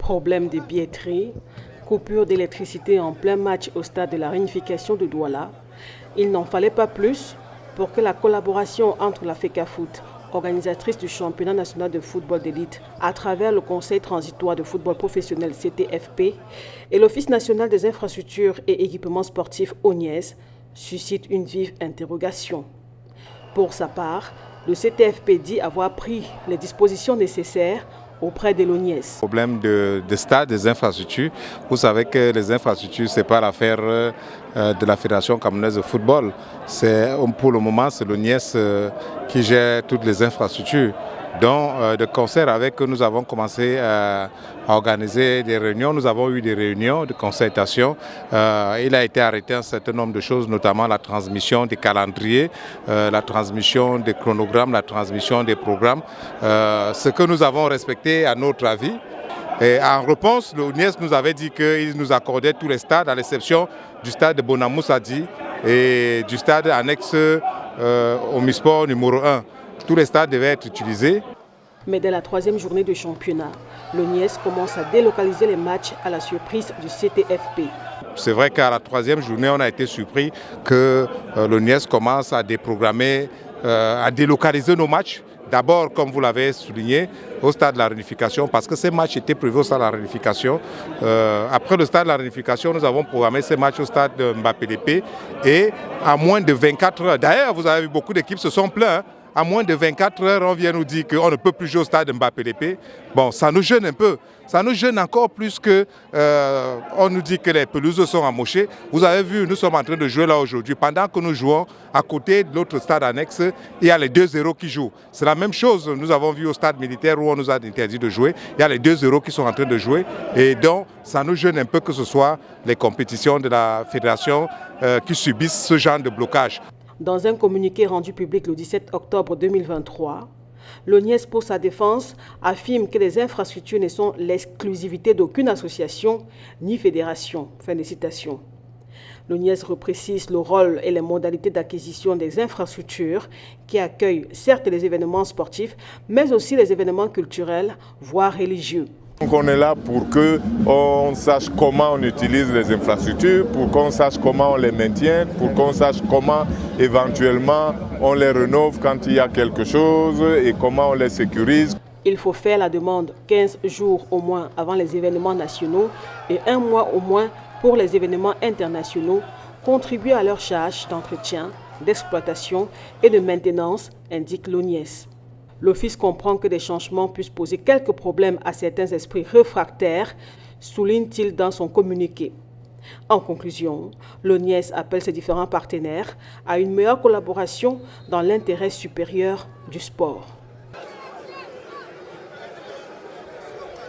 Problème de billetterie, coupure d'électricité en plein match au stade de la réunification de Douala. Il n'en fallait pas plus pour que la collaboration entre la FECAFOOT, organisatrice du championnat national de football d'élite, à travers le Conseil transitoire de football professionnel CTFP et l'Office national des infrastructures et équipements sportifs ONIES, suscite une vive interrogation. Pour sa part, le CTFP dit avoir pris les dispositions nécessaires auprès de l'ONIES. Problème de stade, des infrastructures. Vous savez que les infrastructures, ce n'est pas l'affaire de la Fédération camerounaise de football. Pour le moment, c'est l'ONIES qui gère toutes les infrastructures. Donc, de concert avec eux, nous avons commencé à organiser des réunions. Nous avons eu des réunions de concertation. Il a été arrêté un certain nombre de choses, notamment la transmission des calendriers, la transmission des chronogrammes, la transmission des programmes. Ce que nous avons respecté à notre avis. Et en réponse, l'ONIES nous avait dit qu'il nous accordait tous les stades, à l'exception du stade de Bonamoussadi et du stade annexe Omnisport numéro 1. Tous les stades devaient être utilisés. Mais dès la troisième journée de championnat, l'ONIES commence à délocaliser les matchs à la surprise du CTFP. C'est vrai qu'à la troisième journée, on a été surpris que l'ONIES commence à déprogrammer, à délocaliser nos matchs. D'abord, comme vous l'avez souligné, au stade de la réunification, parce que ces matchs étaient prévus au stade de la réunification. Après le stade de la réunification, nous avons programmé ces matchs au stade de Mbappé-Dépé. Et à moins de 24 heures, d'ailleurs, vous avez vu, beaucoup d'équipes se sont plaintes. À moins de 24 heures, on vient nous dire qu'on ne peut plus jouer au stade de Mbappé-Dépé. Bon, ça nous gêne un peu. Ça nous gêne encore plus que on nous dit que les pelouses sont amochées. Vous avez vu, nous sommes en train de jouer là aujourd'hui. Pendant que nous jouons, à côté de l'autre stade annexe, il y a les 2-0 qui jouent. C'est la même chose. Nous avons vu au stade militaire où on nous a interdit de jouer. Il y a les 2-0 qui sont en train de jouer. Et donc, ça nous gêne un peu que ce soit les compétitions de la fédération qui subissent ce genre de blocage. Dans un communiqué rendu public le 17 octobre 2023, l'ONIES, pour sa défense, affirme que les infrastructures ne sont l'exclusivité d'aucune association ni fédération. Fin de citation. L'ONIES reprécise le rôle et les modalités d'acquisition des infrastructures qui accueillent certes les événements sportifs, mais aussi les événements culturels, voire religieux. Donc on est là pour qu'on sache comment on utilise les infrastructures, pour qu'on sache comment on les maintient, pour qu'on sache comment éventuellement on les rénove quand il y a quelque chose et comment on les sécurise. Il faut faire la demande 15 jours au moins avant les événements nationaux et 1 mois au moins pour les événements internationaux, contribuer à leur charge d'entretien, d'exploitation et de maintenance, indique l'ONIES. L'Office comprend que des changements puissent poser quelques problèmes à certains esprits réfractaires, souligne-t-il dans son communiqué. En conclusion, l'ONIES appelle ses différents partenaires à une meilleure collaboration dans l'intérêt supérieur du sport.